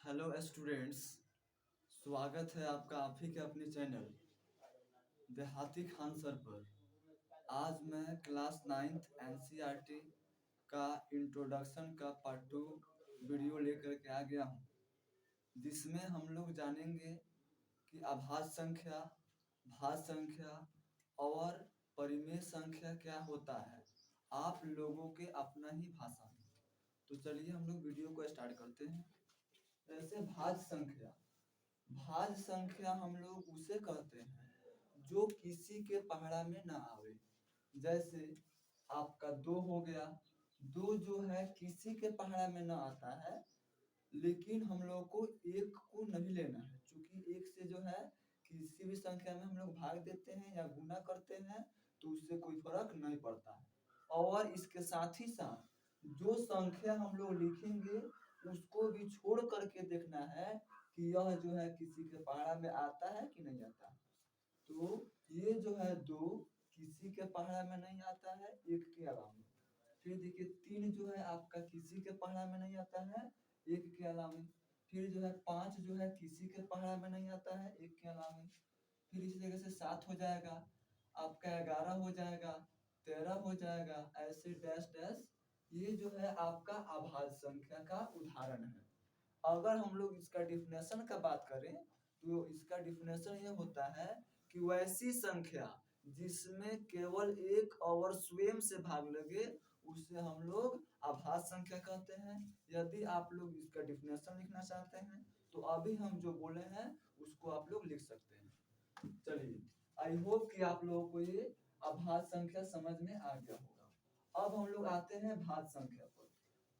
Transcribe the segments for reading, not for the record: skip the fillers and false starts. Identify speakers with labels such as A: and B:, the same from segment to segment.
A: Hello students. स्वागत है आपका आप ही के अपने चैनल देहाती खान सर पर। आज मैं क्लास 9th एनसीईआरटी का इंट्रोडक्शन का पार्ट 2 वीडियो लेकर के आ गया हूँ, जिसमें हम लोग जानेंगे कि अभाज्य संख्या, भाज्य संख्या और परिमेय संख्या क्या होता है, आप लोगों के अपना ही भाषा में। तो चलिए हम लोग वीडियो को स्टार्ट करते हैं। ऐसे भाज्य संख्या हम लोग उसे कहते हैं जो किसी के पहाड़ा में ना आवे। जैसे आपका 2 हो गया, 2 जो है किसी के पहाड़ा में ना आता है, लेकिन हम लोग को 1 को नहीं लेना है, क्योंकि 1 से जो है किसी भी संख्या में हम लोग भाग देते हैं या गुना करते हैं तो उससे कोई फर्क नहीं पड़ता है। और इसके साथ ही साथ जो संख्या हम लोग लिखेंगे उसको भी छोड़ करके देखना है कि यह जो है किसी के पहाड़ा में आता है कि नहीं आता। तो ये जो है 2 किसी के पहाड़ा में नहीं आता है, 1 के अलावा। फिर देखिए 3 जो है आपका किसी के पहाड़ा में नहीं आता है, 1 के अलावा। फिर जो है 5 जो है किसी के पहाड़ा में नहीं आता है, 1 के अलावा। फिर इसी जगह से 7 हो जाएगा, आपका 11 हो जाएगा, 13 हो जाएगा, ऐसे डैश डैश। ये जो है आपका अभाज्य संख्या का उदाहरण है। अगर हम लोग इसका डिफिनेशन का बात करें तो इसका डिफिनेशन ये होता है कि वैसी संख्या जिसमें केवल एक और स्वयं से भाग लगे उसे हम लोग अभाज्य संख्या कहते हैं। यदि आप लोग इसका डिफिनेशन लिखना चाहते हैं तो अभी हम जो बोले हैं उसको आप लोग लिख सकते हैं। चलिए, आई होप कि आप लोगों को ये अभाज्य संख्या समझ में आ गया होगा। अब हम लोग आते हैं भाज्य संख्या पर।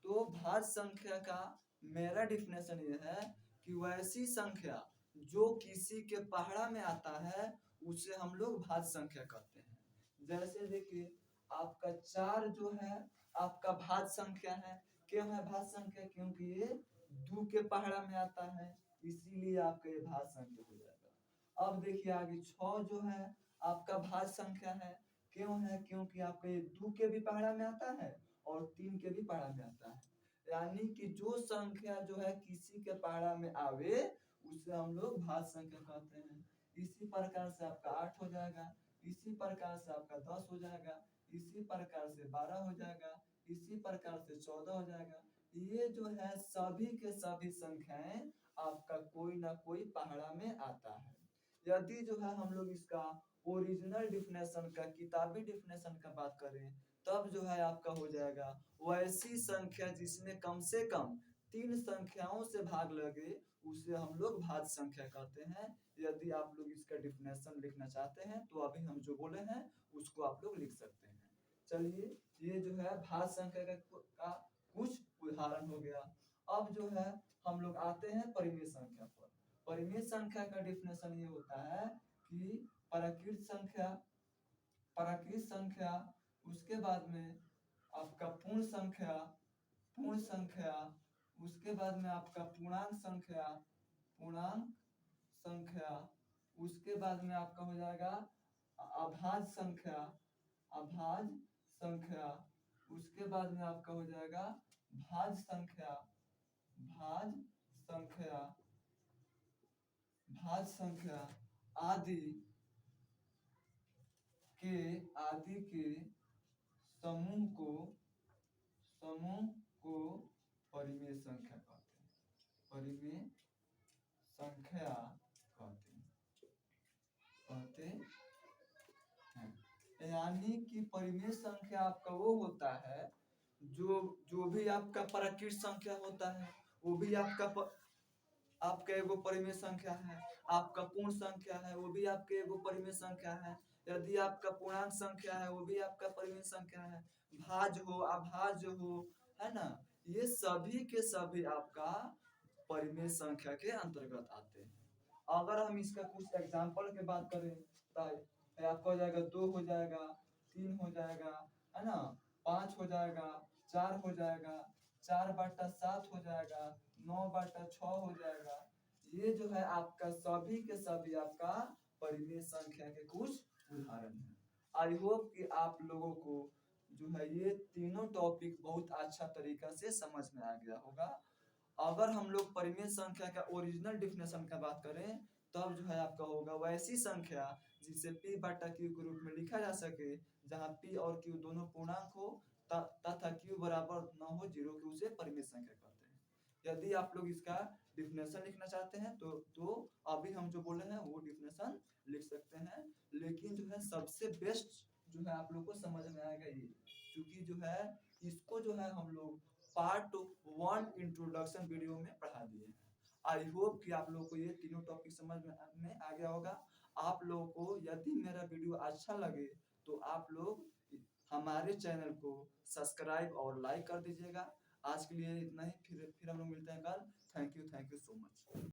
A: तो भाज्य संख्या का मेरा डिफिनेशन ये है कि वैसी संख्या जो किसी के पहाड़ा में आता है उसे हम लोग भाज्य संख्या कहते हैं। जैसे देखिए आपका 4 जो है आपका भाज्य संख्या है। क्यों है भाज्य संख्या? क्योंकि ये 2 के पहाड़ा में आता है, इसीलिए आपका ये भाज्य संख्या हो जाएगा। अब देखिए आगे 6 जो है आपका भाज्य संख्या है। क्यों है? क्योंकि आपका ये 2 के भी पहाड़ा में आता है और 3 के भी पहाड़ा में आता है। यानी कि जो संख्या जो है किसी के पहाड़ा में आवे उसे हम लोग भाज्य संख्या कहते हैं। इसी प्रकार से आपका 8 हो जाएगा, इसी प्रकार से आपका 10 हो जाएगा, इसी प्रकार से 12 हो जाएगा, इसी प्रकार से 14 हो जाएगा। ये जो है सभी के सभी संख्याएं आपका कोई ना कोई पहाड़ा में आता है। यदि जो है हम लोग इसका ओरिजिनल डिफिनेशन का, किताबी डिफिनेशन का बात करें तब जो है आपका हो जाएगा वैसी संख्या जिसमें कम से कम 3 संख्याओं से भाग लगे उसे हम लोग भाज्य संख्या कहते हैं। यदि आप लोग इसका डिफिनेशन लिखना चाहते हैं तो अभी हम जो बोले हैं उसको आप लोग लिख सकते हैं। चलिए, ये जो है भाज्य संख्या का कुछ उदाहरण हो गया। अब जो है हम लोग आते हैं परिमेय संख्या पर। परिमेय संख्या का डिफिनेशन ये होता है कि प्राकृत संख्या, उसके बाद में आपका पूर्ण संख्या, उसके बाद में आपका पूर्णांक संख्या, उसके बाद में आपका हो जाएगा अभाज्य संख्या, उसके बाद में आपका हो जाएगा भाज्य संख्या आदि के समूह को परिमेय संख्या कहते हैं। परिमेय संख्या कहते हैं। यानी कि परिमेय संख्या आपका वो होता है जो भी आपका प्राकृत संख्या होता है वो भी आपका एगो परिमेय संख्या है। आपका पूर्ण संख्या है वो भी आपके एगो परिमेय संख्या है। यदि आपका पूर्णांक संख्या है वो भी आपका परिमेय संख्या है। भाज्य हो, अभाज्य हो, है ना, ये सभी के सभी आपका परिमेय संख्या के अंतर्गत आते हैं। अगर हम इसका कुछ एग्जांपल के बात करें तो आपका हो जाएगा 2 हो जाएगा, 3 हो जाएगा, है ना, 5 हो जाएगा, 4 हो जाएगा, 4/7 हो जाएगा, 9/6 हो जाएगा। ये जो है आपका सभी के सभी आपका परिमेय संख्या के कुछ उदाहरण हैं। आई होप कि आप लोगों को जो है ये तीनों टॉपिक बहुत अच्छा तरीका से समझ में आ गया होगा। अगर हम लोग परिमेय संख्या का ओरिजिनल डिफिनेशन का बात करें तब जो है आपका होगा वैसी संख्या जिसे p बटा q के रूप में लिखा जा सके जहां p और q दोनों पूर्णांक हो तथा q बराबर न हो 0 के, उसे परिमेय संख्या कहते हैं। यदि आप लोग इसका डिफिनेशन लिखना चाहते हैं तो अभी हम जो बोले हैं वो डिफिनेशन लिख सकते हैं, लेकिन जो है सबसे बेस्ट जो है आप लोग को समझ में आएगा ये, क्योंकि जो है इसको जो है हम लोग पार्ट 1 इंट्रोडक्शन वीडियो में पढ़ा दिए हैं। आई होप कि आप लोगों को ये तीनों टॉपिक समझ में आ गया होगा। आप लोगों को यदि मेरा वीडियो अच्छा लगे तो आप लोग हमारे चैनल को सब्सक्राइब और लाइक कर दीजिएगा। आज के लिए इतना ही, फिर हम लोग मिलते हैं कल। Thank you so much.